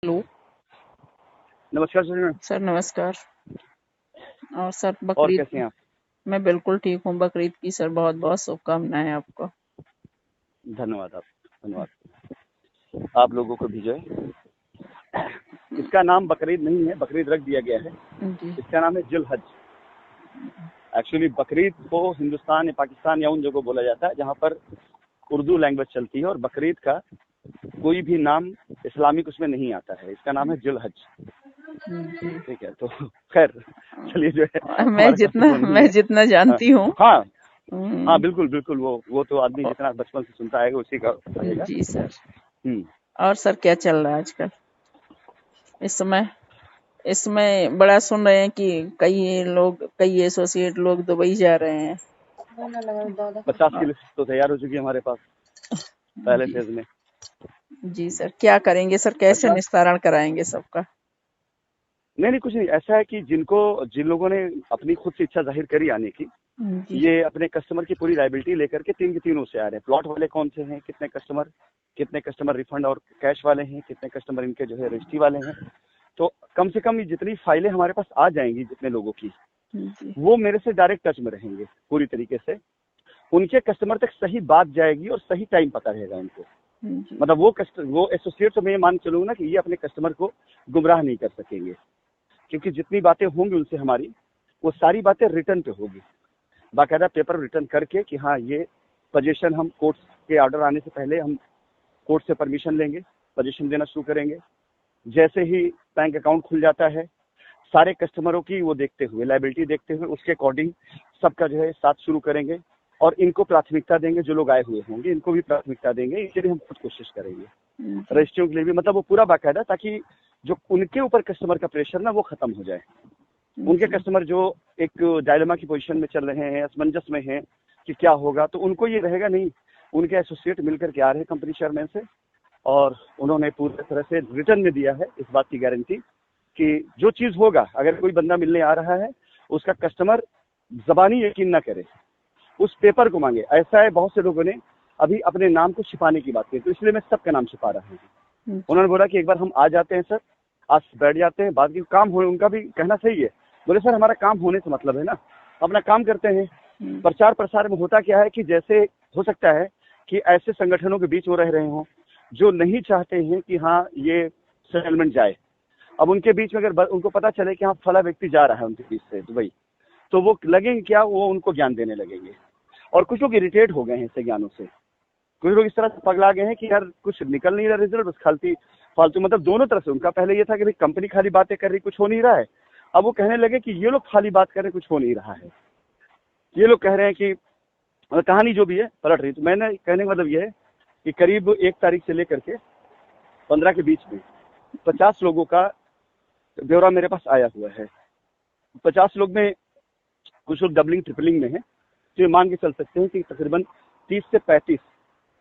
Hello. नमस्कार sir. Sir नमस्कार। और सर और बकरीद कैसे हैं आप? मैं बिल्कुल ठीक हूँ। बकरीद की सर बहुत बहुत शुभकामनाएं आपको। धन्यवाद आप। धन्यवाद आप लोगों को भी जो है। इसका नाम बकरीद नहीं है, बकरीद रख दिया गया है। जी इसका नाम है जुल हज। एक्चुअली बकरीद को हिंदुस्तान या पाकिस्तान या उन जगहों बोला जाता है जहाँ पर उर्दू लैंग्वेज चलती है, और बकरीद का कोई भी नाम इस्लामिक उसमें नहीं आता है। इसका नाम है जुल हज। जी। ठीक है, तो खैर चलिए, जो है मैं हमारे पास तो जितना वो नहीं मैं है। जितना हाँ जानती हूँ। हाँ। हाँ, हम्म, बिल्कुल बिल्कुल, वो तो आदमी जितना बचपन से सुनता है उसी का रहेगा। जी सर। हम्म। और सर क्या चल रहा है आजकल इस समय? इसमें बड़ा सुन रहे हैं कि कई एसोसिएट लोग दुबई जा रहे हैं। 50 की और लिस्ट तो तैयार हो चुकी है हमारे पास पहले जी फेज में। जी सर, क्या करेंगे सर? कैसे 50। निस्तारण कराएंगे सबका? नहीं नहीं, कुछ नहीं। ऐसा है कि जिन लोगों ने अपनी खुद से इच्छा जाहिर करी आने की, जी ये अपने कस्टमर की पूरी लाइबिलिटी लेकर के तीन के तीनों से आ रहे हैं। प्लॉट वाले कौन से हैं, कितने कस्टमर रिफंड और कैश वाले हैं, कितने कस्टमर इनके जो है रजिस्ट्री वाले हैं। तो कम से कम ये जितनी फाइलें हमारे पास आ जाएंगी जितने लोगों की, जी वो मेरे से डायरेक्ट टच में रहेंगे पूरी तरीके से। उनके कस्टमर तक सही बात जाएगी और सही टाइम पता रहेगा उनको। जी मतलब वो एसोसिएट तो मैं ये मान चलूंगा ना कि ये अपने कस्टमर को गुमराह नहीं कर सकेंगे, क्योंकि जितनी बातें होंगी उनसे हमारी, वो सारी बातें रिटर्न पे होगी। बाकायदा पेपर रिटर्न करके कि हाँ, ये पोजीशन हम कोर्ट के ऑर्डर आने से पहले हम कोर्ट से परमिशन लेंगे, पोजीशन देना शुरू करेंगे। जैसे ही बैंक अकाउंट खुल जाता है, सारे कस्टमरों की वो देखते हुए, लाइबिलिटी देखते हुए, उसके अकॉर्डिंग सबका जो है साथ शुरू करेंगे। और इनको प्राथमिकता देंगे, जो लोग आए हुए होंगे इनको भी प्राथमिकता देंगे। इसलिए हम खुद कोशिश करेंगे जी रजिस्ट्रियों के लिए भी, मतलब वो पूरा बाकायदा, ताकि जो उनके ऊपर कस्टमर का प्रेशर ना वो खत्म हो जाए। उनके जी कस्टमर जो एक डायलेमा की पोजीशन में चल रहे हैं, असमंजस में हैं कि क्या होगा, तो उनको ये रहेगा नहीं, उनके एसोसिएट मिलकर के आ रहे हैं कंपनी चेयरमैन से, और उन्होंने पूरी तरह से रिटर्न में दिया है इस बात की गारंटी कि जो चीज होगा, अगर कोई बंदा मिलने आ रहा है, उसका कस्टमर जबानी यकीन ना करे, उस पेपर को मांगे। ऐसा है, बहुत से लोगों ने अभी अपने नाम को छिपाने की बात की, तो इसलिए मैं सबका नाम छिपा रहा हूँ। जी उन्होंने बोला कि एक बार हम आ जाते हैं सर, आज बैठ जाते हैं, बाद की काम हो। उनका भी कहना सही है। बोले सर, हमारा काम होने से मतलब है ना, अपना काम करते हैं। प्रचार प्रसार में होता क्या है कि जैसे हो सकता है कि ऐसे संगठनों के बीच वो रह रहे हों जो नहीं चाहते हैं कि हाँ, ये सेटलमेंट जाए। अब उनके बीच में अगर उनको पता चले कि हाँ, फला व्यक्ति जा रहा है उनके बीच से दुबई, तो वो लगेंगे क्या, वो उनको ज्ञान देने लगेंगे। और कुछ लोग इरिटेट हो गए हैं इससे ज्ञानों से। कुछ लोग इस तरह से पगला गए हैं कि यार कुछ निकल नहीं रहा रिजल्ट, बस खालती फालतू, मतलब दोनों तरफ से। उनका पहले ये था कि भाई कंपनी खाली बातें कर रही, कुछ हो नहीं रहा है। अब वो कहने लगे कि ये लोग खाली बात कर रहे, कुछ हो नहीं रहा है। ये लोग कह रहे हैं कि मतलब कहानी जो भी है पलट रही। तो मैंने कहने का मतलब ये है कि करीब 1 तारीख से लेकर के 15 के बीच में 50 लोगों का ब्यौरा मेरे पास आया हुआ है। 50 लोग में कुछ लोग डबलिंग ट्रिपलिंग में है, तो ये मान के चल सकते हैं कि तकरीबन 30 से 35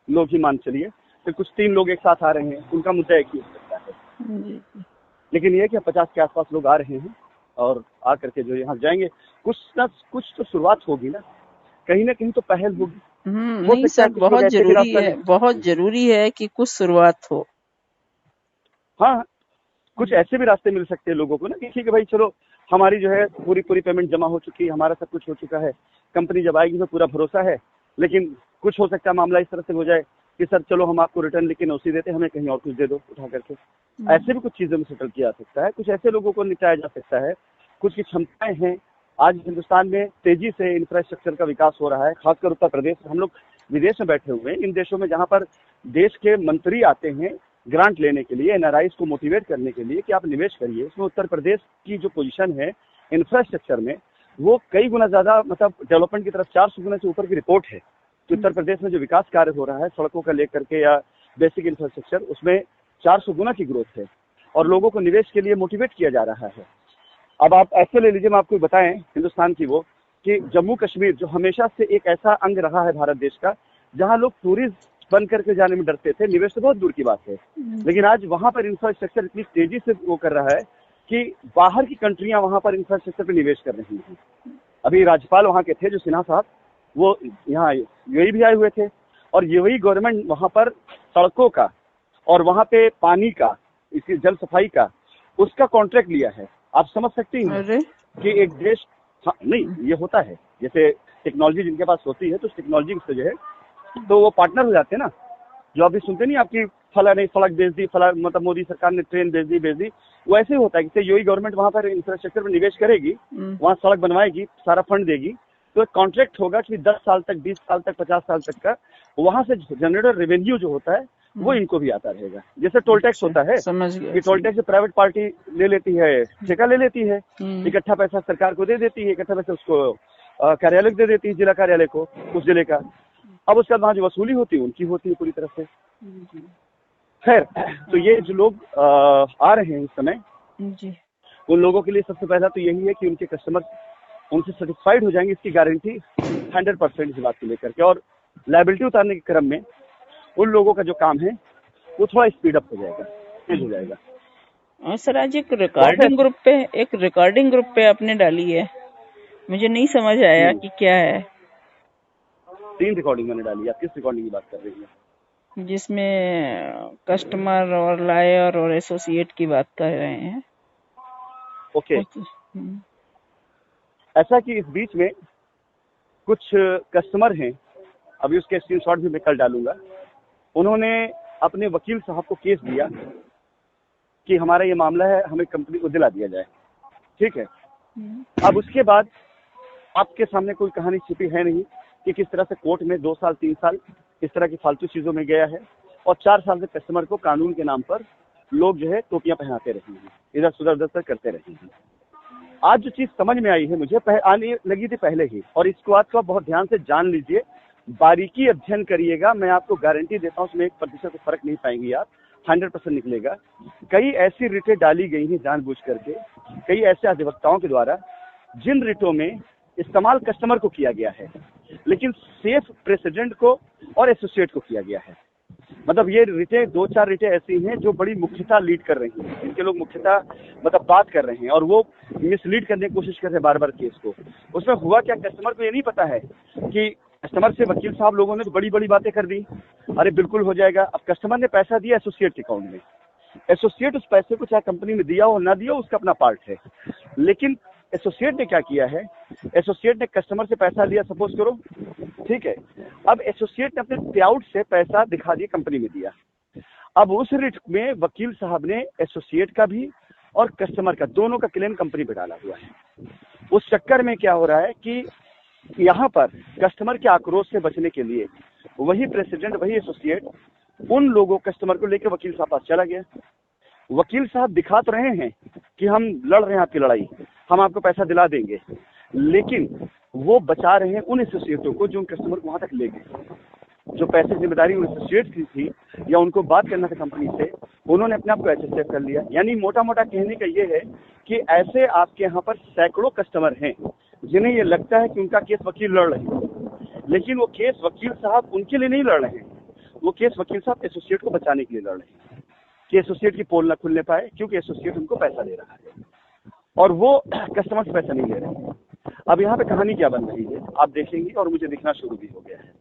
लोग ही मान चलिए। फिर कुछ 3 लोग एक साथ आ रहे हैं, उनका मुद्दा एक ही हो सकता है। जी लेकिन ये कि 50 के आसपास लोग आ रहे हैं, और आ करके जो यहाँ जाएंगे, कुछ ना कुछ तो शुरुआत होगी ना कहीं तो पहल होगी। हो नहीं सकता है सर, कुछ लोग ऐसे भी रास्ता ले। बहुत जरूरी है कि कुछ शुरुआत हो। हाँ, कुछ ऐसे भी रास्ते मिल सकते हैं लोगों को ना कि ठीक है भाई, चलो हमारी जो है पूरी पूरी पेमेंट जमा हो चुकी है, हमारा सब कुछ हो चुका है, कंपनी जब आएगी तो पूरा भरोसा है। लेकिन कुछ हो सकता है मामला इस तरह से हो जाए कि सर चलो हम आपको रिटर्न लेके नोटिस देते हैं, हमें कहीं और कुछ दे दो उठा करके। ऐसे भी कुछ चीज़ों में सेटल किया जा सकता है, कुछ ऐसे लोगों को निपटाया जा सकता है। कुछ की क्षमताएं हैं। आज हिंदुस्तान में तेजी से इंफ्रास्ट्रक्चर का विकास हो रहा है, खासकर उत्तर प्रदेश। हम लोग विदेश में बैठे हुए हैं, इन देशों में जहाँ पर देश के मंत्री आते हैं ग्रांट लेने के लिए, एनआरआईज को मोटिवेट करने के लिए कि आप निवेश करिए। उसमें उत्तर प्रदेश की जो पोजीशन है इंफ्रास्ट्रक्चर में, वो कई गुना ज्यादा, मतलब डेवलपमेंट की तरफ 400 गुना से ऊपर की रिपोर्ट है कि उत्तर प्रदेश में जो विकास कार्य हो रहा है सड़कों का लेकर के या बेसिक इंफ्रास्ट्रक्चर, उसमें 400 गुना की ग्रोथ है, और लोगों को निवेश के लिए मोटिवेट किया जा रहा है। अब आप ऐसे ले लीजिए, मैं आपको बताएं हिंदुस्तान की वो, कि जम्मू कश्मीर जो हमेशा से एक ऐसा अंग रहा है भारत देश का, जहां लोग टूरिस्ट बन करके जाने में डरते थे, निवेश तो बहुत दूर की बात है, लेकिन आज वहां पर इंफ्रास्ट्रक्चर इतनी तेजी से वो कर रहा है कि बाहर की कंट्रियां वहां पर इंफ्रास्ट्रक्चर पर निवेश कर रही हैं। अभी राज्यपाल वहां के थे जो सिन्हा साहब, वो यहाँ यूएई भी आए हुए थे, और यूएई गवर्नमेंट वहां पर सड़कों का और वहां पे पानी का इसी जल सफाई का, उसका कॉन्ट्रैक्ट लिया है। आप समझ सकती हैं अरे कि एक देश, हाँ नहीं ये होता है, जैसे टेक्नोलॉजी जिनके पास होती है तो उस टेक्नोलॉजी से जो है तो वो पार्टनर हो जाते हैं ना। जो अभी सुनते नहीं आपकी फला ने सड़क भेज दी, फला मतलब मोदी सरकार ने ट्रेन भेज दी, वो ऐसे ही होता है कि यूएई गवर्नमेंट वहां पर इंफ्रास्ट्रक्चर में निवेश करेगी, वहां सड़क बनवाएगी, सारा फंड देगी, तो एक कॉन्ट्रैक्ट होगा कि 10 साल तक, 20 साल तक, 50 साल तक का वहां से जनरेटर रेवेन्यू जो होता है वो इनको भी आता रहेगा। जैसे टोल टैक्स होता है समझ गया। कि टोल टैक्स प्राइवेट पार्टी ले लेती है, ठेका ले लेती है, इकट्ठा पैसा सरकार को दे देती है, इकट्ठा पैसा उसको कार्यालय को दे देती है, जिला कार्यालय को, उस जिले का। अब उसके बाद वहां जो वसूली होती है उनकी होती है पूरी तरह से। खैर, तो ये जो लोग आ रहे हैं इस समय जी, उन लोगों के लिए सबसे पहला तो यही है कि उनके कस्टमर उनसे सेटिस्फाइड हो जाएंगे, इसकी गारंटी 100% इस बात को लेकर के। और लायबिलिटी उतारने के क्रम में उन लोगों का जो काम है वो थोड़ा स्पीड अप हो जाएगा, तेज हो जाएगा। और सर आज एक रिकॉर्डिंग ग्रुप पे आपने डाली है, मुझे नहीं समझ आया कि क्या है। 3 रिकॉर्डिंग मैंने डाली है। आप किस रिकॉर्डिंग की बात कर रही हैं? जिसमें कस्टमर और लायर और एसोसिएट की बात कर रहे हैं। ओके, ऐसा कि इस बीच में कुछ कस्टमर हैं, अभी उसके स्क्रीनशॉट भी मैं कल डालूंगा, उन्होंने अपने वकील साहब को केस दिया कि हमारा ये मामला है, हमें कंपनी को दिला दिया जाए। ठीक है, अब उसके बाद आपके सामने कोई कहानी छिपी है नहीं कि किस तरह से कोर्ट में 2 साल 3 साल इस तरह की फालतू चीजों में गया है, और 4 साल से कस्टमर को कानून के नाम पर लोग जो है टोपियां पहनाते रहे हैं, इधर उधर करते रहे हैं। आज जो चीज समझ में आई है मुझे, आने लगी थी पहले ही, और इसको आज को आप बहुत ध्यान से जान लीजिए, बारीकी अध्ययन करिएगा, मैं आपको गारंटी देता हूँ उसमें 1% फर्क नहीं पाएंगी आप, 100% निकलेगा। कई ऐसी रिटें डाली गई हैं जानबूझ करके, कई ऐसे अधिवक्ताओं के द्वारा जिन रिटों में इस्तेमाल कस्टमर को किया गया है, लेकिन सेफ प्रेसिडेंट को और एसोसिएट को किया गया है। मतलब ये रिटें 2-4 रिटें ऐसी हैं जो बड़ी मुख्यता लीड कर रही हैं, इनके लोग मुख्यता मतलब बात कर रहे हैं और वो मिसलीड करने की कोशिश कर रहे हैं बार बार केस को। उसमें हुआ क्या, कस्टमर को ये नहीं पता है कि कस्टमर से वकील साहब लोगों ने तो बड़ी बड़ी बातें कर दी, अरे बिल्कुल हो जाएगा। अब कस्टमर ने पैसा दिया एसोसिएट के अकाउंट में, एसोसिएट उस पैसे को चाहे कंपनी में दिया हो ना दिया हो उसका अपना पार्ट है, लेकिन एसोसिएट ने क्या किया है, एसोसिएट ने कस्टमर से पैसा लिया, सपोज करो, ठीक है, अब एसोसिएट ने अपने पे आउट से पैसा दिखा दिया, कंपनी में दिया। अब उस रिट में वकील साहब ने एसोसिएट का भी और कस्टमर का दोनों का क्लेम कंपनी पे डाला हुआ है। उस चक्कर में क्या हो रहा है कि यहाँ पर कस्टमर के आक्रोश से बचने के लिए वही प्रेसिडेंट, वही एसोसिएट उन लोगों कस्टमर को लेकर वकील साहब पास चला गया। वकील साहब दिखा तो रहे हैं कि हम लड़ रहे हैं आपकी लड़ाई, हम आपको पैसा दिला देंगे, लेकिन वो बचा रहे हैं उन एसोसिएटों को जो उन कस्टमर को वहां तक ले गए। जो पैसे जिम्मेदारी उन एसोसिएट की थी या उनको बात करना था कंपनी से, उन्होंने अपने आप को एसोसिएट कर लिया। यानी मोटा मोटा कहने का ये है कि ऐसे आपके यहाँ पर सैकड़ों कस्टमर हैं जिन्हें ये लगता है कि उनका केस वकील लड़ रहे हैं, लेकिन वो केस वकील साहब उनके लिए नहीं लड़ रहे हैं, वो केस वकील साहब एसोसिएट को बचाने के लिए लड़ रहे हैं कि एसोसिएट की पोल ना खुलने पाए, क्योंकि एसोसिएट उनको पैसा दे रहा है और वो कस्टमर से पैसा नहीं ले रहे हैं। अब यहाँ पे कहानी क्या बन रही है आप देखेंगे, और मुझे दिखना शुरू भी हो गया है।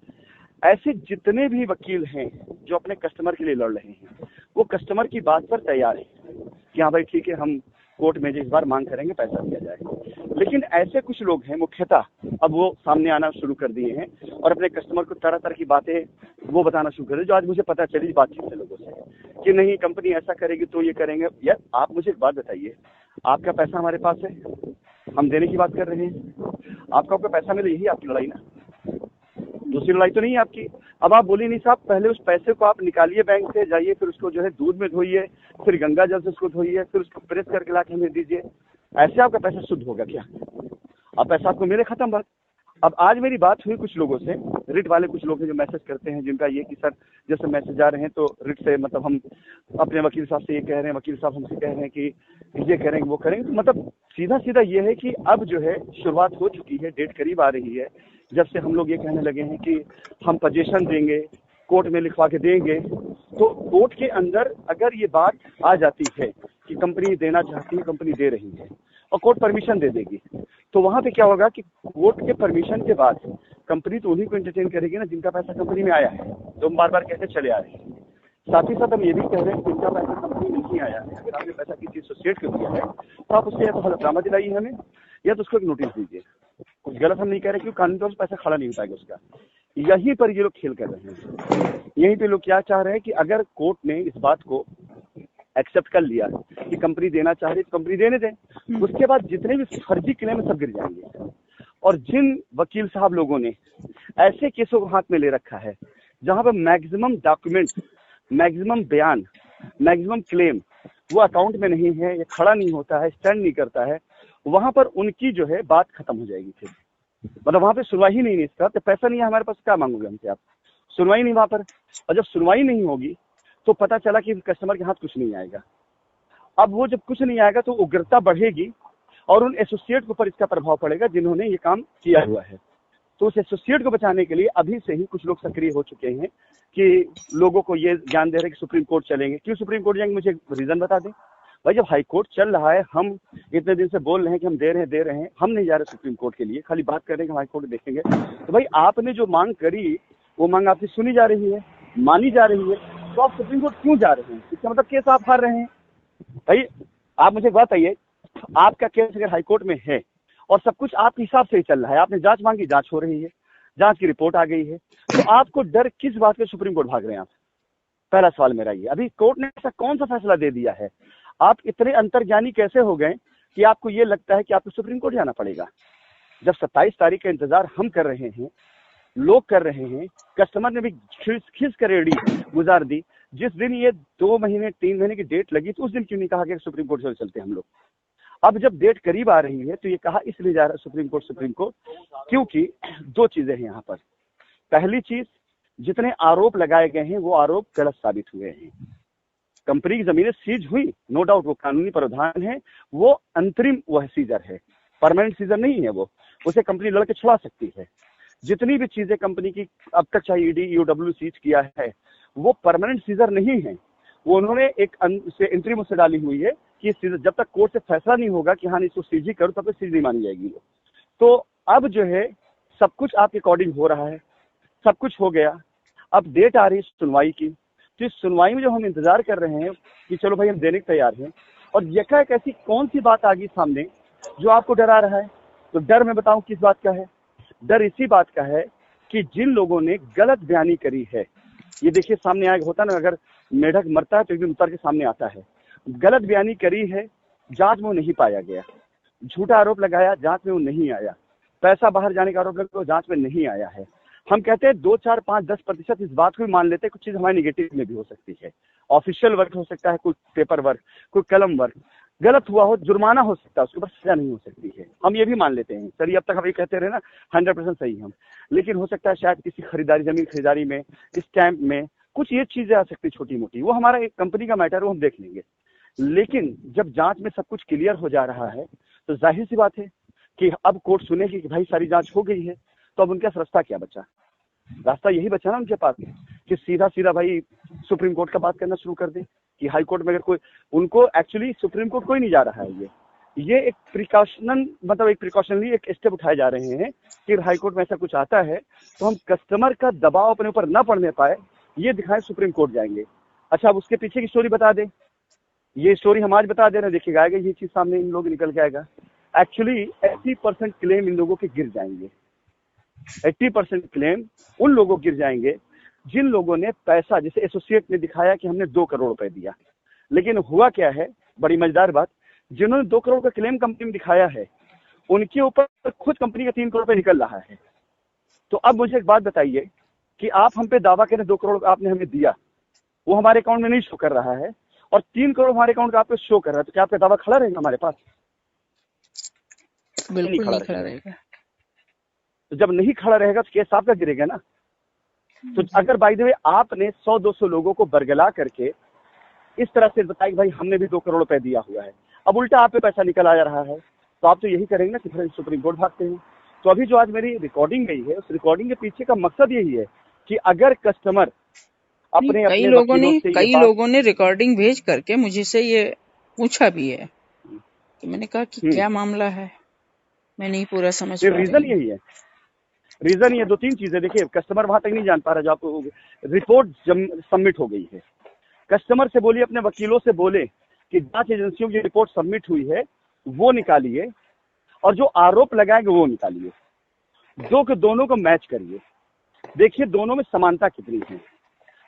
ऐसे जितने भी वकील हैं जो अपने कस्टमर के लिए लड़ रहे हैं, वो कस्टमर की बात पर तैयार हैं कि हाँ भाई ठीक है, हम कोर्ट में इस बार मांग करेंगे, पैसा दिया जाए। लेकिन ऐसे कुछ लोग हैं मुख्यतः, अब वो सामने आना शुरू कर दिए हैं और अपने कस्टमर को तरह तरह की बातें वो बताना शुरू कर दिए, जो आज मुझे पता चली बातचीत से लोगों से कि नहीं कंपनी ऐसा करेगी तो ये करेंगे। यार आप मुझे एक बात बताइए, आपका पैसा हमारे पास है, हम देने की बात कर रहे हैं, आपका पैसा मिले यही आपकी लड़ाई ना, दूसरी लड़ाई तो नहीं है आपकी। अब आप बोलिए नहीं साहब, पहले उस पैसे को आप निकालिए बैंक से, जाइए, फिर उसको जो है दूध में धोइए, फिर गंगा जल से उसको धोइए, फिर उसको प्रेस करके ला के हमें दीजिए, ऐसे आपका पैसा शुद्ध होगा क्या? अब पैसा आपको मेरे, खत्म बात। अब आज मेरी बात हुई कुछ लोगों से, रिट वाले कुछ लोग हैं जो मैसेज करते हैं, जिनका ये कि सर जैसे मैसेज आ रहे हैं तो रिट से मतलब हम अपने वकील साहब से ये कह रहे हैं, वकील साहब हमसे कह रहे हैं कि ये करेंगे वो करेंगे। तो मतलब सीधा सीधा ये है कि अब जो है शुरुआत हो चुकी है, डेट करीब आ रही है जब से हम लोग ये कहने लगे हैं कि हम पजेशन देंगे, कोर्ट में लिखवा के देंगे। तो कोर्ट के अंदर अगर ये बात आ जाती है कि कंपनी देना चाहती है, कंपनी दे रही है और कोर्ट परमिशन दे देगी, तो वहां पे क्या होगा कि कोर्ट के परमिशन के बाद कंपनी तो उन्हीं को एंटरटेन करेगी ना जिनका पैसा कंपनी में आया है, तो हम बार बार कहते चले आ रहे हैं साथ ही साथ हम ये भी कह रहे हैं कि जिनका पैसा कंपनी में नहीं आया है, अगर आपने पैसा किसी एसोसिएट को दिया है तो आप उससे या तो हलफनामा दिलाइए हमें, या तो उसको एक नोटिस दीजिए। कुछ गलत हम नहीं कह रहे, क्योंकि कानून तौर से पैसा खड़ा नहीं हो पाएगा उसका। यहीं पर ये लोग खेल कर रहे हैं। यहीं पे लोग क्या चाह रहे हैं कि अगर कोर्ट ने इस बात को एक्सेप्ट कर लिया कि कंपनी देना चाह रही तो कंपनी देने दें, उसके बाद जितने भी फर्जी क्लेम सब गिर जाएंगे। और जिन वकील साहब लोगों ने ऐसे केसों को हाथ में ले रखा है जहां पर मैक्सिमम डॉक्यूमेंट, मैक्सिमम बयान, मैक्सिमम क्लेम वो अकाउंट में नहीं है, या खड़ा नहीं होता है, स्टैंड नहीं करता है, वहां पर उनकी जो है बात खत्म हो जाएगी। फिर मतलब वहां पे सुनवाई नहीं है इसका, तो पैसा नहीं है हमारे पास, क्या मांगोगे हमसे आप? सुनवाई नहीं वहां पर। और जब सुनवाई नहीं होगी तो पता चला कि कस्टमर के हाथ कुछ नहीं आएगा। अब वो जब कुछ नहीं आएगा तो उग्रता बढ़ेगी और उन एसोसिएट के ऊपर इसका प्रभाव पड़ेगा जिन्होंने ये काम किया हुआ है। तो उस एसोसिएट को बचाने के लिए अभी से ही कुछ लोग सक्रिय हो चुके हैं कि लोगों को ये ज्ञान दे रहे हैं कि सुप्रीम कोर्ट चलेंगे। क्यों सुप्रीम कोर्ट जाएंगे, मुझे रीजन बता दें भाई। जब हाई कोर्ट चल रहा है, हम इतने दिन से बोल रहे हैं कि हम दे रहे हैं, हम नहीं जा रहे सुप्रीम कोर्ट के लिए, खाली बात कर रहे हैं कि हम हाई कोर्ट देखेंगे। तो भाई आपने जो मांग करी वो मांग आपकी सुनी जा रही है, मानी जा रही है, तो आप सुप्रीम कोर्ट क्यों जा रहे हैं? इसका मतलब केस आप हार रहे हैं। भाई आप मुझे बात बताइए, आपका केस अगर हाईकोर्ट में है और सब कुछ आपके हिसाब से ही चल रहा है, आपने जांच मांगी, जांच हो रही है, जांच की रिपोर्ट आ गई है, तो आपको डर किस बात पे सुप्रीम कोर्ट भाग रहे हैं आप? पहला सवाल मेरा ये। अभी कोर्ट ने ऐसा कौन सा फैसला दे दिया है? आप इतने अंतर्ज्ञानी कैसे हो गए कि आपको ये लगता है कि आपको सुप्रीम कोर्ट जाना पड़ेगा? जब 27 तारीख का इंतजार हम कर रहे हैं, लोग कर रहे हैं, कस्टमर ने भी खिस कर रेडी गुजार दी। जिस दिन ये 2 महीने 3 महीने की डेट लगी तो उस दिन क्यों नहीं कहा कि सुप्रीम कोर्ट चलते हम लोग? अब जब डेट करीब आ रही है तो ये कहा इसलिए जा रहा है सुप्रीम कोर्ट, क्योंकि 2 चीजें हैं यहाँ पर। पहली चीज, जितने आरोप लगाए गए हैं वो आरोप गलत साबित हुए हैं। कंपनी की जमीनें सीज हुई, नो डाउट, वो कानूनी प्रावधान है, वो अंतरिम वह सीजर है, परमानेंट सीजर नहीं है। वो उसे कंपनी लड़के छुड़ा सकती है। जितनी भी चीजें कंपनी की अब तक चाहे ईडी ईओडब्ल्यू सीज किया है वो परमानेंट सीजर नहीं है। वो उन्होंने एक इंटरिम से डाली हुई है कि जब तक कोर्ट से फैसला नहीं होगा कि हाँ इसको सीज ही करो तब तक सीज नहीं मानी जाएगी वो। तो अब जो है सब कुछ आपके अकॉर्डिंग हो रहा है, सब कुछ हो गया। अब डेट आ रही है सुनवाई की, तो इस सुनवाई में जो हम इंतजार कर रहे हैं कि चलो भाई हम देने के तैयार हैं, और यकाएक ऐसी कौन सी बात आ गई सामने जो आपको डरा रहा है? तो डर मैं बताऊं किस बात का है। डर इसी बात का है कि जिन लोगों ने गलत बयानी करी है, ये देखिए सामने आएगा, होता ना अगर मेढक मरता है तो एक दिन उतर के सामने आता है। गलत बयानी करी है, जांच में वो नहीं पाया गया, झूठा आरोप लगाया, जांच में वो नहीं आया, पैसा बाहर जाने का आरोप लगा, जांच में नहीं आया है। हम कहते हैं 2, 4, 5, 10% इस बात को भी मान लेते हैं, कुछ चीज हमारे निगेटिव में भी हो सकती है। ऑफिशियल वर्क हो सकता है, कोई पेपर वर्क, कोई कलम वर्क गलत हुआ हो, जुर्माना हो सकता है, उसके ऊपर सजा नहीं हो सकती है, हम ये भी मान लेते हैं। सर अब तक हम ये कहते रहे ना 100% सही हम, लेकिन हो सकता है शायद किसी खरीदारी, जमीन खरीदारी में, स्टैंप में कुछ ये चीजें आ सकती छोटी मोटी, वो हमारा एक कंपनी का मैटर, वो हम देख लेंगे। लेकिन जब जांच में सब कुछ क्लियर हो जा रहा है तो जाहिर सी बात है कि अब कोर्ट सुनेगी कि भाई सारी जांच हो गई है, तो अब उनका रास्ता क्या बचा? रास्ता यही बचा ना उनके पास कि सीधा सीधा भाई सुप्रीम कोर्ट का बात करना शुरू कर दे कि हाई कोर्ट में अगर कोई, उनको एक्चुअली सुप्रीम कोर्ट कोई नहीं जा रहा है। ये एक प्रिकॉशनली एक स्टेप उठाए जा रहे हैं कि हाई कोर्ट में ऐसा कुछ आता है तो हम कस्टमर का दबाव अपने ऊपर न पड़ने पाए, ये दिखाएं सुप्रीम कोर्ट जाएंगे। अच्छा, अब उसके पीछे की स्टोरी बता दें, ये स्टोरी हम आज बता दे रहे हैं, देखिएगा आएगा ये चीज सामने, इन लोग निकल के आएगा। एक्चुअली 80% क्लेम इन लोगों के गिर जाएंगे, 80% क्लेम उन लोगों गिर जाएंगे जिन लोगों ने पैसा, जैसे एसोसिएट ने दिखाया कि हमने 2 करोड़ रुपए दिया, लेकिन हुआ क्या है, बड़ी मजेदार बात, जिन्होंने 2 करोड़ का क्लेम कंपनी में दिखाया है उनके ऊपर खुद कंपनी का 3 करोड़ रुपए निकल रहा है। तो अब मुझे एक बात बताइए कि आप हम पे दावा करें 2 करोड़ आपने हमें दिया, वो हमारे अकाउंट में नहीं शो कर रहा है, और 3 करोड़ हमारे अकाउंट का आपको शो कर रहा है, तो क्या आपका दावा खड़ा रहेगा हमारे पास? बिल्कुल नहीं खड़ा रहेगा। तो जब नहीं खड़ा रहेगा तो केस आपका गिरेगा ना। तो अगर बाय द वे आपने 100-200 लोगों को बरगला करके इस तरह से बताया कि भाई हमने भी 2 करोड़ रुपए दिया हुआ है, अब उल्टा आप पे पैसा निकल आ रहा है, तो आप तो यही करेंगे ना कि फिर सुप्रीम कोर्ट भागते हैं। तो अभी जो आज मेरी रिकॉर्डिंग गई है, उस रिकॉर्डिंग के पीछे का मकसद यही है कि अगर कस्टमर अपने कई लोगों ने रिकॉर्डिंग भेज करके मुझे से ये पूछा भी है कि मैंने कहा कि क्या मामला है, मैं नहीं पूरा समझ पा रही। रीजन यही है, रीजन ये 2-3 चीजें। देखिए कस्टमर वहां तक नहीं जान पा रहा, जो आपको रिपोर्ट सबमिट हो गई है, कस्टमर से बोलिए, अपने वकीलों से बोले कि जांच एजेंसियों की रिपोर्ट सबमिट हुई है वो निकालिए, और जो आरोप लगाएंगे वो निकालिए, दोनों को मैच करिए, देखिए दोनों में समानता कितनी है।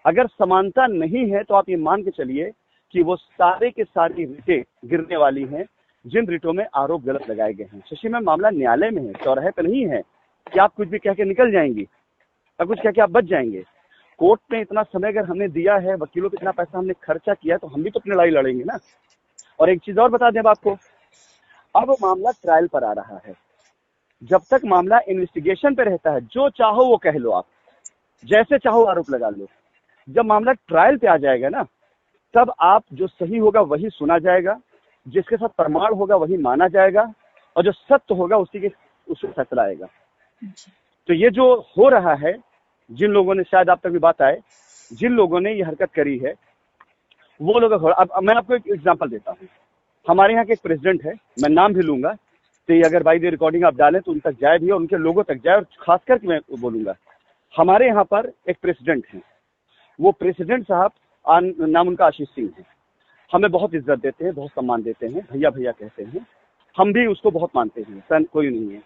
अगर समानता नहीं है तो आप ये मान के चलिए कि वो सारे के सारी रिटें गिरने वाली हैं जिन रिटों में आरोप गलत लगाए गए हैं। शशि मैम, मामला न्यायालय में है, चौराहे पे नहीं है कि आप कुछ भी कह के निकल जाएंगी या कुछ कह के आप बच जाएंगे। कोर्ट में इतना समय अगर हमने दिया है, वकीलों पे इतना पैसा हमने खर्चा किया, तो हम भी तो अपनी लड़ाई लड़ेंगे ना। और एक चीज और बता दें अब आपको, अब मामला ट्रायल पर आ रहा है। जब तक मामला इन्वेस्टिगेशन पे रहता है, जो चाहो वो कह लो, आप जैसे चाहो आरोप लगा लो। जब मामला ट्रायल पे आ जाएगा ना, तब आप जो सही होगा वही सुना जाएगा, जिसके साथ प्रमाण होगा वही माना जाएगा, और जो सत्य होगा उससे फैसला आएगा। तो ये जो हो रहा है, जिन लोगों ने, शायद आप तक भी बात आए, जिन लोगों ने ये हरकत करी है वो लोग, अब मैं आपको एक एग्जांपल देता हूँ। हमारे यहाँ के एक प्रेसिडेंट है, मैं नाम भी लूंगा, तो ये अगर बाई दी रिकॉर्डिंग आप डालें तो उन तक जाए भी और उनके लोगों तक जाए, और खास करके मैं बोलूंगा, हमारे यहाँ पर एक प्रेसिडेंट है, वो प्रेसिडेंट साहब, नाम उनका आशीष सिंह है। हमें बहुत इज्जत देते हैं, बहुत सम्मान देते हैं, भैया भैया कहते हैं, हम भी उसको बहुत मानते हैं, सन कोई नहीं है।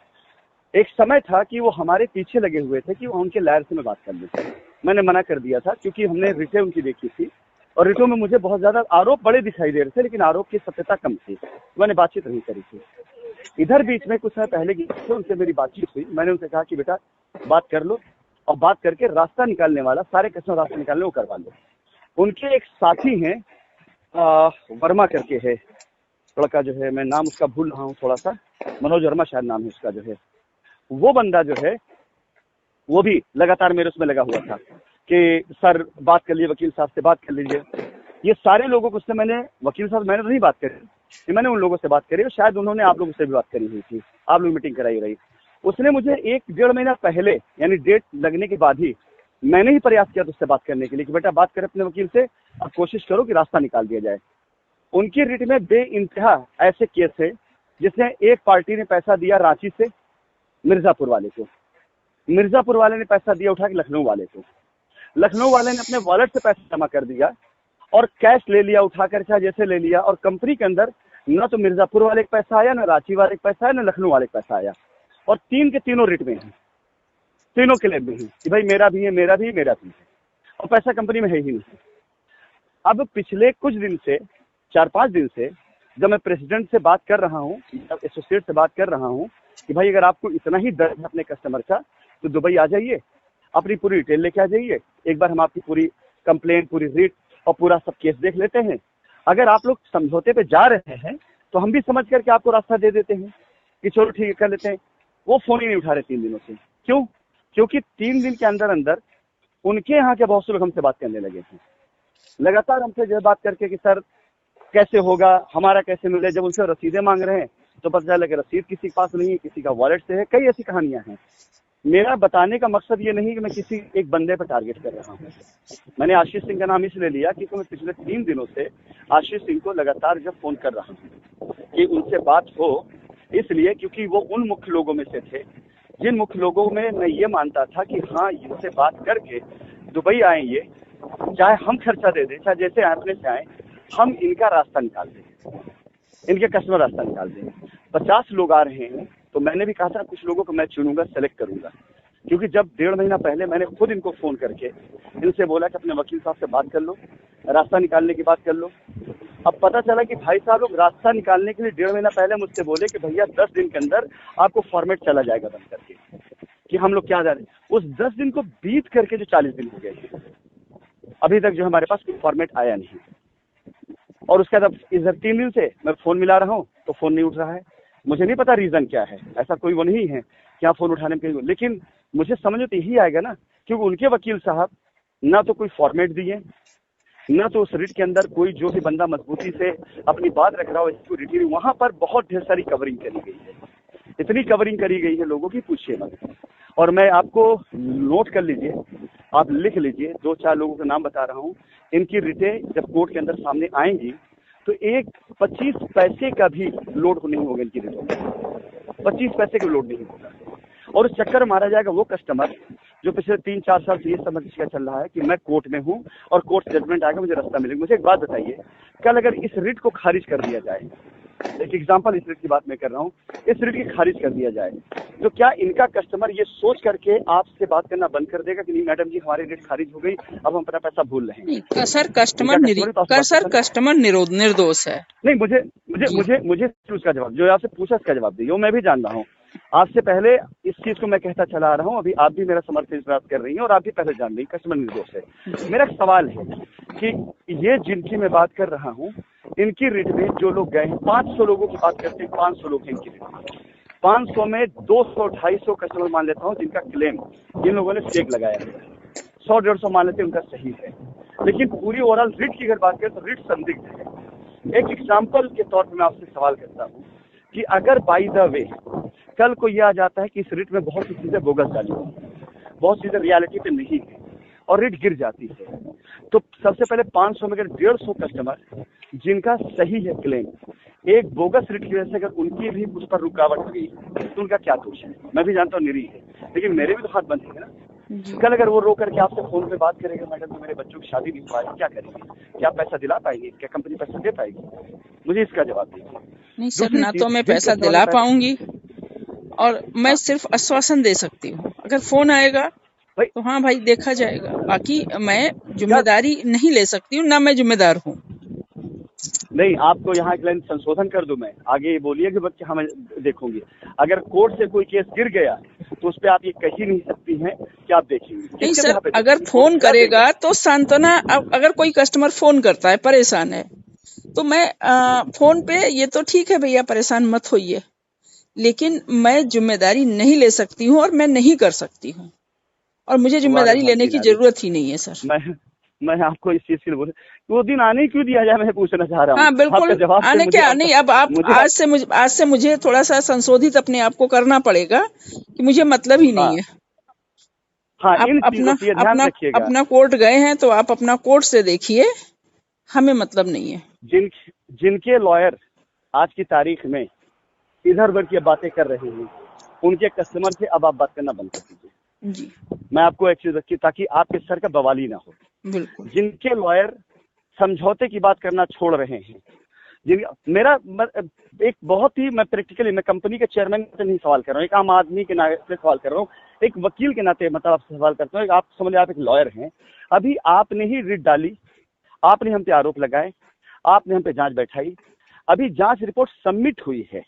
एक समय था कि वो हमारे पीछे लगे हुए थे कि वो उनके लायर से मैं बात कर लूँ। मैंने मना कर दिया था क्योंकि हमने रिटें उनकी देखी थी, और रिटों में मुझे बहुत ज्यादा आरोप बड़े दिखाई दे रहे थे, लेकिन आरोप की सत्यता कम थी। मैंने बातचीत नहीं करी थी। इधर बीच में कुछ समय पहले की उनसे मेरी बातचीत हुई। मैंने उनसे कहा कि बेटा बात कर लो, और बात करके रास्ता निकालने वाला, सारे कस्टमर रास्ता निकालने वो करवा लो। उनके एक साथी हैं, वर्मा करके है लड़का, जो है मैं नाम उसका भूल रहा हूँ थोड़ा सा, मनोज वर्मा शायद नाम है उसका, जो है वो बंदा जो है वो भी लगातार मेरे उसमें लगा हुआ था कि सर बात कर लीजिए, वकील साहब से बात कर लीजिए। ये सारे लोगों को उससे मैंने, वकील साहब मैंने तो नहीं बात करी, मैंने उन लोगों से बात करी, और शायद उन्होंने आप लोगों से भी बात करी हुई थी, आप लोग मीटिंग कराई रही। उसने मुझे 1-1.5 महीना पहले, यानी डेट लगने के बाद ही मैंने ही प्रयास किया उससे बात करने के लिए कि बेटा बात करें अपने वकील से, अब कोशिश करो कि रास्ता निकाल दिया जाए। उनकी रिट में बेइंतहा ऐसे केस है जिसमें एक पार्टी ने पैसा दिया रांची से मिर्जापुर वाले को, मिर्जापुर वाले ने पैसा दिया उठा के लखनऊ वाले को, लखनऊ वाले ने अपने वॉलेट से पैसा जमा कर दिया और कैश ले लिया उठाकर, चाहे जैसे ले लिया, और कंपनी के अंदर न तो मिर्जापुर वाले का पैसा आया, न रांची वाले का पैसा आया, न लखनऊ वाले का पैसा आया, और तीन के तीनों रिट में हैं, तीनों क्लेम में हैं कि भाई मेरा भी है, मेरा भी है, मेरा भी है, और पैसा कंपनी में है ही नहीं। अब पिछले कुछ दिन से, 4-5 दिन से, जब मैं प्रेसिडेंट से बात कर रहा हूँ, एसोसिएट से बात कर रहा हूँ कि भाई अगर आपको इतना ही दर्द है अपने कस्टमर का तो दुबई आ जाइए, अपनी पूरी डिटेल लेके आ जाइए, एक बार हम आपकी पूरी कंप्लेंट, पूरी रिट और पूरा सब केस देख लेते हैं। अगर आप लोग समझौते पे जा रहे हैं तो हम भी समझ करके आपको रास्ता दे देते हैं कि चलो ठीक है कर लेते हैं। वो फोन ही नहीं उठा रहे 3 दिनों से। क्यों? क्योंकि 3 दिन के अंदर अंदर उनके यहाँ के बहुत से लोग हमसे बात करने लगे थे, लगातार हमसे जो बात करके कि सर कैसे होगा, हमारा कैसे मिले। जब उनसे रसीदें मांग रहे हैं तो पता चला कि रसीद किसी के पास नहीं है, किसी का वॉलेट से है। कई ऐसी कहानियां हैं। मेरा बताने का मकसद ये नहीं कि मैं किसी एक बंदे पर टारगेट कर रहा हूँ। मैंने आशीष सिंह का नाम इसलिए लिया क्योंकि मैं पिछले 3 दिनों से आशीष सिंह को लगातार जब फोन कर रहा हूँ कि उनसे बात हो, इसलिए क्योंकि वो उन मुख्य लोगों में से थे जिन मुख्य लोगों में मैं ये मानता था कि हाँ इनसे बात करके दुबई आए, ये चाहे हम खर्चा दे दें, चाहे जैसे अपने से आए, हम इनका रास्ता निकाल दें, इनके कस्टमर रास्ता निकाल दें। 50 लोग आ रहे हैं, तो मैंने भी कहा था कुछ लोगों को मैं चुनूंगा, सेलेक्ट करूंगा, क्योंकि जब 1.5 महीना पहले मैंने खुद इनको फोन करके इनसे बोला कि अपने वकील साहब से बात कर लो, रास्ता निकालने की बात कर लो। अब पता चला कि भाई साहब लोग रास्ता निकालने के लिए 1.5 महीना पहले मुझसे बोले कि भैया 10 दिन के अंदर आपको फॉर्मेट चला जाएगा बंद करके, कि हम लोग क्या जाने। उस 10 दिन को बीत करके जो 40 दिन हो गए, अभी तक जो हमारे पास कोई फॉर्मेट आया नहीं। और उसके बाद इधर 3 दिन से मैं फोन मिला रहा हूँ तो फोन नहीं उठ रहा है। मुझे नहीं पता रीजन क्या है, ऐसा कोई वो नहीं है कि आप फोन उठाने में, लेकिन मुझे समझ में तो यही आएगा ना, क्योंकि उनके वकील साहब ना तो कोई फॉर्मेट दिए, ना तो उस रिट के अंदर कोई जो भी बंदा मजबूती से अपनी बात रख रहा हो इसको रिट। वहां पर बहुत ढेर सारी कवरिंग करी गई है, इतनी कवरिंग करी गई है लोगों की पूछिए मत। और मैं आपको नोट कर लीजिए, आप लिख लीजिए, 2-4 लोगों के नाम बता रहा हूँ। इनकी रिटें जब कोर्ट के अंदर सामने आएंगी तो एक 25 पैसे का भी लोड नहीं होगा इनकी रिटों में, 25 पैसे का लोड नहीं होगा। और उस चक्कर मारा जाएगा वो कस्टमर जो पिछले 3-4 साल से ये समझ का चल रहा है कि मैं कोर्ट में हूँ और कोर्ट जजमेंट आएगा, मुझे रास्ता मिलेगा। मुझे एक बात बताइए, कल अगर इस रिट को खारिज कर दिया जाए, एक एग्जांपल इस रिट की बात मैं कर रहा हूँ, इस रिट की खारिज कर दिया जाए, तो क्या इनका कस्टमर ये सोच करके आपसे बात करना बंद कर देगा कि नहीं मैडम जी हमारी रिट खारिज हो गई, अब हम अपना पैसा भूल रहे हैं? नहीं सर, कस्टमर निर्दोष है। नहीं, मुझे मुझे जी मुझे मुझे उसका जवाब, जो आपसे पूछा उसका जवाब दीजिए। वो मैं भी जान रहा हूँ, आपसे पहले इस चीज को मैं कहता चला आ रहा हूँ, अभी आप भी मेरा समर्थन प्राप्त कर रही हैं और आप भी पहले जान रही हैं कस्टमर निर्दोष है। जी मेरा एक सवाल है कि ये जिनकी मैं बात कर रहा हूँ, इनकी रिट में जो लोग गए हैं, 500 लोगों की बात करते हैं, 500 लोग हैं इनकी रिट में, 500 में 200-250 कस्टमर मान लेता हूँ जिनका क्लेम जिन लोगों ने चेक लगाया है, 100-150 मान लेते हैं उनका सही है, लेकिन पूरी ओवरऑल रिट की अगर बात करें तो रिट संदिग्ध है। एक एग्जाम्पल के तौर पर मैं आपसे सवाल करता हूँ कि अगर बाय द वे कल को यह आ जाता है कि इस रिट में बहुत सी चीजें बोगस डाली हुई हैं, बहुत चीजें रियलिटी पे नहीं है और रिट गिर जाती है, तो सबसे पहले 500 में अगर 150 कस्टमर जिनका सही है क्लेम, एक बोगस रिट की वजह से अगर उनकी भी उस पर रुकावट हो गई तो उनका क्या दोष है? मैं भी जानता हूँ निरी है, लेकिन मेरे भी तो हाथ बंद है ना। जी कल अगर वो रो करके आपसे फोन पे बात करेगा, मैडम तो मेरे बच्चों की शादी नहीं हो पाएगी, क्या करेंगे? क्या पैसा दिला पाएंगे? क्या कंपनी पैसा दे पाएगी? मुझे इसका जवाब दीजिए। नहीं सर, दूसरी ना चीज, तो मैं जिन पैसा कस्टमर ने दिला पैसा, पाऊंगी और मैं हाँ सिर्फ आश्वासन दे सकती हूँ। अगर फोन आएगा भाई, तो हाँ भाई देखा जाएगा, बाकी मैं क्या जिम्मेदारी नहीं ले सकती हूँ, ना मैं जिम्मेदार हूँ। नहीं, आपको यहाँ एक लाइन संशोधन कर दूं मैं, आगे ये बोलिए कि बच्चे हमें देखूंगी, अगर कोर्ट से कोई केस गिर गया तो उस पर आप ये कह ही नहीं सकती हैं कि आप देखेंगे, नहीं किसके सर, बिहाफ पे अगर देखेंगे? कोर्ट फोन क्या देगा? करेगा तो सांत्वना, अगर कोई कस्टमर फोन करता है परेशान है तो मैं फोन पे ये तो ठीक है भैया परेशान मत होइए, लेकिन मैं जिम्मेदारी नहीं ले सकती हूँ और मैं नहीं कर सकती हूँ, और मुझे वाह रे जिम्मेदारी लेने भारती की नारी, जरूरत ही नहीं है सर। मैं मैं आपको इस चीज के लिए बोल, वो दिन आने ही क्यों दिया जाए, मैं पूछना चाह रहा हूँ। हाँ आपका बिल्कुल, जवाब से आने मुझे क्या अब नहीं, अब आप मुझे आज से मुझे थोड़ा सा संशोधित अपने आप को करना पड़ेगा कि मुझे मतलब ही नहीं हाँ है। हाँ, आप इन चीजों अपना से ये ध्यान अपना रखिएगा। अपना कोर्ट गए हैं तो आप अपना कोर्ट से देखिए, हमें मतलब नहीं है। जिन जिनके लॉयर आज की तारीख में इधर उधर की बातें कर रहे हैं, उनके कस्टमर से अब आप बात करना बंद कर दीजिए। जी मैं आपको एक चीज रखी ताकि आपके सर का बवाली ना हो। बिल्कुल। जिनके लॉयर समझौते की बात करना छोड़ रहे हैं, जिन मेरा एक बहुत ही, मैं प्रैक्टिकली, मैं कंपनी के चेयरमैन से नहीं सवाल कर रहा हूँ, एक आम आदमी के नाते से सवाल कर रहा हूँ, एक वकील के नाते मतलब आपसे सवाल करता हूँ। आप समझ, आप एक लॉयर हैं, अभी आपने ही रिट डाली, आपने हम पे आरोप लगाए, आपने हम पे जांच बैठाई, अभी जांच रिपोर्ट सबमिट हुई है,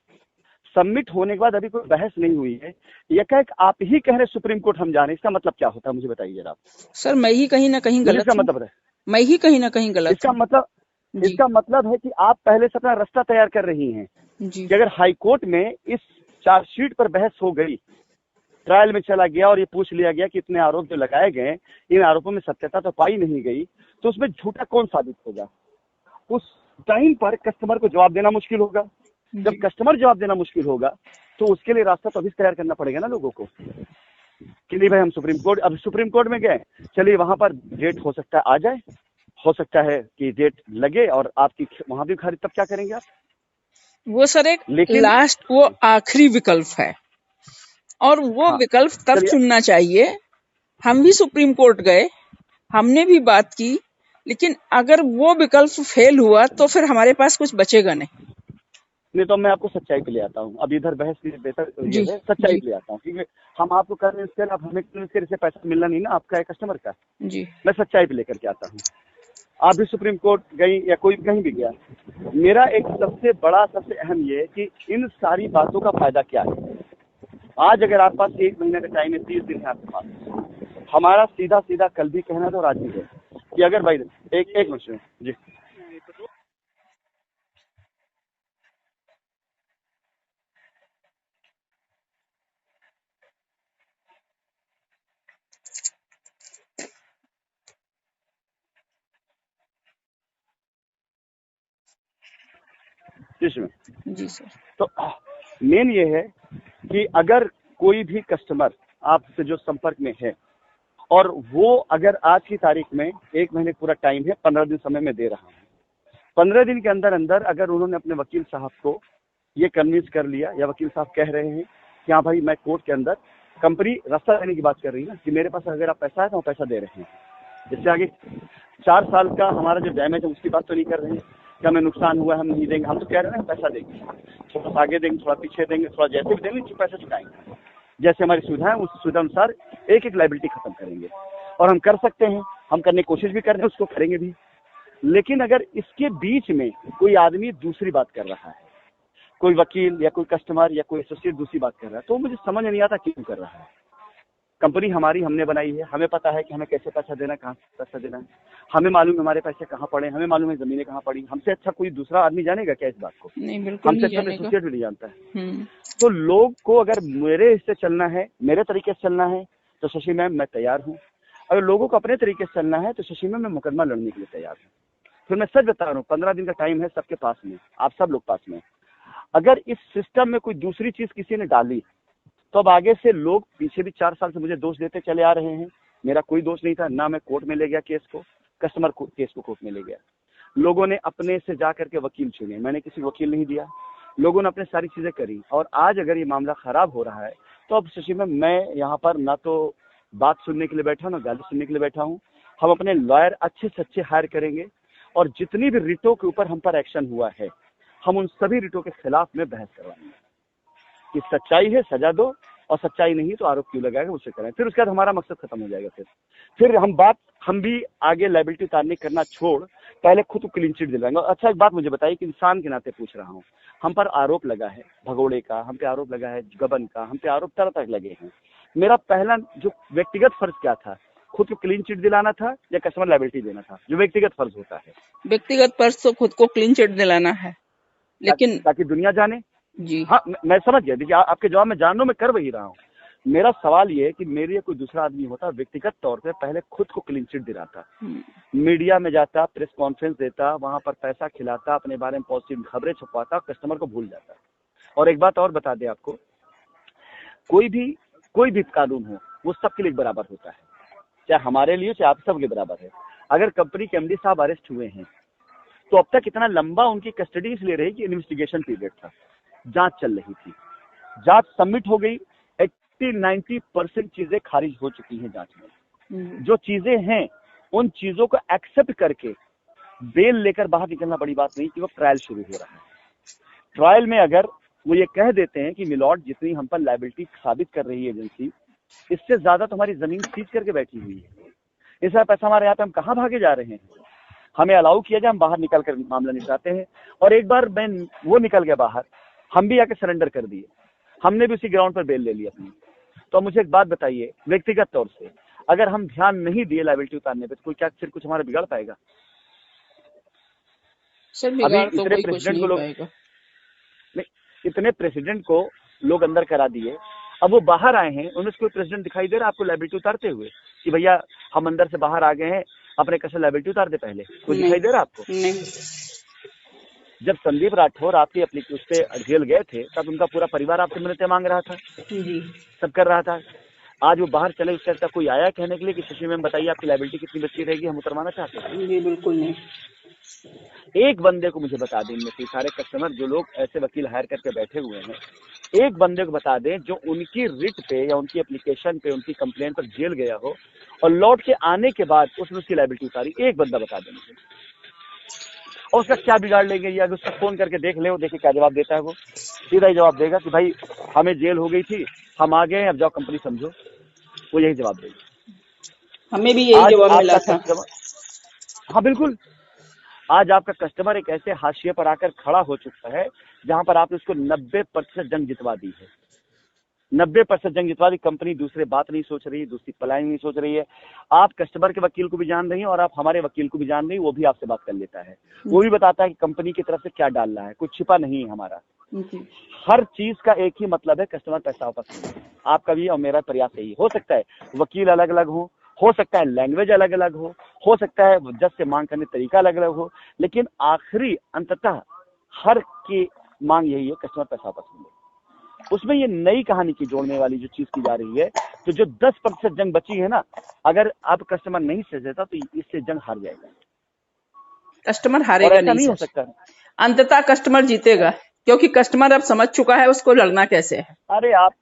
सबमिट होने के बाद अभी कोई बहस नहीं हुई है, एकाएक आप ही कह रहे सुप्रीम कोर्ट हम जा रहे हैं, इसका मतलब क्या होता है मुझे बताइए जरा। सर मैं ही कहीं ना कहीं मुझे इसका गलत हूँ, मतलब है, मैं ही कहीं ना कहीं गलत इसका हूँ। मतलब जी इसका मतलब है कि आप पहले से अपना रास्ता तैयार कर रही हैं जी कि अगर हाईकोर्ट में इस चार्जशीट पर बहस हो गई, ट्रायल में चला गया और ये पूछ लिया गया कि इतने आरोप जो लगाए गए, इन आरोपों में सत्यता तो पाई नहीं गई, तो उसमें झूठा कौन साबित होगा? उस टाइम पर कस्टमर को जवाब देना मुश्किल होगा। जब जी कस्टमर जवाब देना मुश्किल होगा तो उसके लिए रास्ता तो अभी तैयार करना पड़ेगा ना लोगों को, कि नहीं भाई हम सुप्रीम कोर्ट, अब सुप्रीम कोर्ट में गए, चलिए वहां पर डेट हो सकता है आ जाए, हो सकता है कि डेट लगे और आपकी वहां भी खारिज, तब क्या करेंगे आप? वो सर एक लेकिन लास्ट, वो आखिरी विकल्प है, और वो हाँ, विकल्प तब चलिए, चुनना चाहिए। हम भी सुप्रीम कोर्ट गए, हमने भी बात की, लेकिन अगर वो विकल्प फेल हुआ तो फिर हमारे पास कुछ बचेगा नहीं। नहीं तो मैं आपको सच्चाई पे ले आता हूँ, अब इधर बहस की बेहतर ये जी है, सच्चाई जी पे ले आता हूँ, क्योंकि हम आपको कन्विंस कर, अब हमें कन्विंस कर, इससे पैसा मिलना नहीं ना आपका, है कस्टमर का। जी मैं सच्चाई पे लेकर के आता हूँ। आप भी सुप्रीम कोर्ट गई या कोई कहीं भी गया, मेरा एक सबसे बड़ा, सबसे अहम ये है कि इन सारी बातों का फायदा क्या है। आज अगर आपके पास 1 महीने का टाइम है, 30 दिन है आपके पास, हमारा सीधा सीधा कल भी कहना तो राजी है कि अगर भाई एक मिनट जी, जिसमें जी सर। तो मेन ये है कि अगर कोई भी कस्टमर आपसे जो संपर्क में है और वो अगर आज की तारीख में 1 महीने पूरा टाइम है, 15 दिन समय में दे रहा हूँ, 15 दिन के अंदर अंदर अगर उन्होंने अपने वकील साहब को ये कन्विंस कर लिया, या वकील साहब कह रहे हैं कि हाँ भाई मैं कोर्ट के अंदर कंपनी रास्ता देने की बात कर रही है ना कि मेरे पास अगर आप पैसा है तो हम पैसा दे रहे हैं। जिससे आगे 4 साल का हमारा जो डैमेज है उसकी बात तो नहीं कर रहे हैं कि हमें नुकसान हुआ हम नहीं देंगे, हम तो कह रहे हैं हम पैसा देंगे, थोड़ा सा आगे देंगे, थोड़ा पीछे देंगे, थोड़ा जैसे भी देंगे पैसा चुकाएंगे, जैसे हमारी सुविधा है उस सुविधा अनुसार एक एक लाइबिलिटी खत्म करेंगे। और हम कर सकते हैं, हम करने की कोशिश भी कर रहे हैं, उसको करेंगे भी। लेकिन अगर इसके बीच में कोई आदमी दूसरी बात कर रहा है, कोई वकील या कोई कस्टमर या कोई एसोसिएट दूसरी बात कर रहा है, तो मुझे समझ नहीं आता क्यों कर रहा है। कंपनी हमारी हमने बनाई है, हमें पता है कि हमें कैसे पैसा देना है, कहाँ से पैसा देना है, हमें मालूम है हमारे पैसे कहाँ पड़े, हमें मालूम है जमीनें कहाँ पड़ी। हमसे अच्छा कोई दूसरा आदमी जानेगा क्या इस बात को? नहीं, बिल्कुल हमसे नहीं अच्छा जानेगा। एसोसिएट भी नहीं जानता है। तो लोग को अगर मेरे इससे चलना है, मेरे तरीके से चलना है, तो शशि मैम मैं तैयार हूँ। अगर लोगों को अपने तरीके से चलना है तो शशि मैम मैं मुकदमा लड़ने के लिए तैयार हूँ। फिर मैं सच बता रहा हूँ, 15 दिन का टाइम है सबके पास में, आप सब लोग पास में। अगर इस सिस्टम में कोई दूसरी चीज किसी ने डाली तो अब आगे से लोग, पीछे भी 4 साल से मुझे दोष देते चले आ रहे हैं, मेरा कोई दोष नहीं था, ना मैं कोर्ट में ले गया केस को, कस्टमर केस को कोर्ट में ले गया। लोगों ने अपने से जा करके वकील चुने, मैंने किसी वकील नहीं दिया, लोगों ने अपने सारी चीजें करी। और आज अगर ये मामला खराब हो रहा है तो अब शशि मैम मैं यहाँ पर ना तो बात सुनने के लिए बैठा हूँ, ना गाली सुनने के लिए बैठा हूँ। हम अपने लॉयर अच्छे से अच्छे हायर करेंगे और जितनी भी रिटों के ऊपर हम पर एक्शन हुआ है, हम उन सभी रिटों के खिलाफ में बहस करवाएंगे कि सच्चाई है सजा दो, और सच्चाई नहीं तो आरोप क्यों लगाएगा उससे करें। फिर उसके बाद हमारा मकसद खत्म हो जाएगा। फिर हम भी आगे लायबिलिटी उतारने करना छोड़ पहले खुद को क्लीन चिट दिलाएंगे। अच्छा एक बात मुझे बताइए कि इंसान के नाते पूछ रहा हूँ, हम पर आरोप लगा है भगोड़े का, हम पे आरोप लगा है गबन का, हम पे आरोप तरह तरह लगे हैं। मेरा पहला जो व्यक्तिगत फर्ज क्या था, खुद को क्लीन चिट दिलाना था या कस्टमर लायबिलिटी देना था, जो व्यक्तिगत फर्ज होता है। व्यक्तिगत फर्ज तो खुद को क्लीन चिट दिलाना है, लेकिन ताकि दुनिया जाने। जी हाँ मैं समझ गया। देखिए आपके जवाब में जान लो, मैं कर वही रहा हूँ। मेरा सवाल ये है कि मेरे कोई दूसरा आदमी होता, व्यक्तिगत तौर पे पहले खुद को क्लीन चिट दिलाता, मीडिया में जाता, प्रेस कॉन्फ्रेंस देता, वहां पर पैसा खिलाता, अपने बारे में पॉजिटिव खबरें छुपाता, कस्टमर को भूल जाता। और एक बात और बता दें आपको, कोई भी कानून हो वो सबके लिए बराबर होता है, चाहे हमारे लिए चाहे आप सबके बराबर है। अगर कंपनी के MD साहब अरेस्ट हुए हैं तो अब तक इतना लंबा उनकी कस्टडी इसलिए रही कि इन्वेस्टिगेशन पीरियड था, जांच चल रही थी, जांच सबमिट हो गई, 80-90% चीजें खारिज हो चुकी हैं जांच में। जो चीजें हैं उन चीजों को एक्सेप्ट करके बेल लेकर बाहर निकलना बड़ी बात नहीं कि वो ट्रायल शुरू हो रहा है। ट्रायल में अगर वो ये कह देते हैं कि मिलॉर्ड जितनी हम पर लायबिलिटी साबित कर रही है एजेंसी, इससे ज्यादा तो हमारी जमीन सीज करके बैठी हुई है, इसका पैसा हमारे यहाँ पे हम कहाँ भागे जा रहे हैं, हमें अलाउ किया जाए हम बाहर निकल कर मामला निपटाते हैं। और एक बार मैं वो निकल गया बाहर, हम भी आके सरेंडर कर दिए, हमने भी उसी ग्राउंड पर बेल ले ली अपनी। तो मुझे एक बात बताइए, व्यक्तिगत तौर से अगर हम ध्यान नहीं दिए लायबिलिटी उतारने पे तो कोई क्या फिर कुछ हमारा बिगाड़ पाएगा? सर बिगाड़ तो कोई कुछ नहीं पाएगा। इतने प्रेसिडेंट को लोग अंदर करा दिए, अब वो बाहर आए हैं, उनमें से कोई प्रेसिडेंट दिखाई दे रहा है आपको लायबिलिटी उतारते हुए कि भैया हम अंदर से बाहर आ गए हैं, अपने कैसे लायबिलिटी उतार दे? पहले कोई दिखाई दे रहा आपको? नहीं। जब संदीप राठौर आपकी अपनी उससे जेल गए थे तब उनका पूरा परिवार आपसे मिलते मांग रहा था जी, सब कर रहा था। आज वो बाहर चले, उसके तक कोई आया कहने के लिए कि शशि मैम बताइए आपकी लायबिलिटी कितनी बची रहेगी, हम उतरवाना चाहते हैं? जी बिल्कुल नहीं। एक बंदे को मुझे बता दें, इनमें से सारे कस्टमर जो लोग ऐसे वकील हायर करके बैठे हुए हैं, एक बंदे को बता दें जो उनकी रिट पे या उनकी एप्लीकेशन पे उनकी कंप्लेंट पर जेल गया हो और लौट के आने के बाद उसने उसकी लायबिलिटी उतारी। एक बंदा बता दें मुझे, और उसका क्या बिगाड़ लेंगे? या उसका फोन करके देख ले, वो देखिए क्या जवाब देता है। वो सीधा ही जवाब देगा कि भाई हमें जेल हो गई थी, हम आ गए, अब जाओ कंपनी समझो। वो यही जवाब देगा। हमें भी यही जवाब मिला था। हाँ बिल्कुल। आज आपका कस्टमर एक ऐसे हाशिए पर आकर खड़ा हो चुका है जहां पर आपने उसको 90% जंग जितवा दी है। 90% जंग जितवा दी। कंपनी दूसरे बात नहीं सोच रही है, दूसरी प्लानिंग नहीं सोच रही है। आप कस्टमर के वकील को भी जान रही हैं और आप हमारे वकील को भी जान रही हैं, वो भी आपसे बात कर लेता है, वो भी बताता है कि कंपनी की तरफ से क्या डाल रहा है, कुछ छिपा नहीं है हमारा। हर चीज का एक ही मतलब है, कस्टमर पैसा वापस ले। आपका भी और मेरा प्रयास यही हो सकता है। वकील अलग अलग हो सकता है लैंग्वेज अलग अलग हो सकता है जज से मांग करने तरीका अलग अलग हो, लेकिन आखिरी अंततः हर की मांग यही है, कस्टमर पैसा वापस मिले। उसमें ये नई कहानी की जोड़ने वाली जो चीज की जा रही है, तो जो 10% जंग बची है ना, अगर आप कस्टमर नहीं सजेता तो इससे जंग हार जाएगा। कस्टमर हारेगा नहीं हो सकता। अंततः कस्टमर जीतेगा, क्योंकि कस्टमर अब समझ चुका है उसको लड़ना कैसे है। अरे आप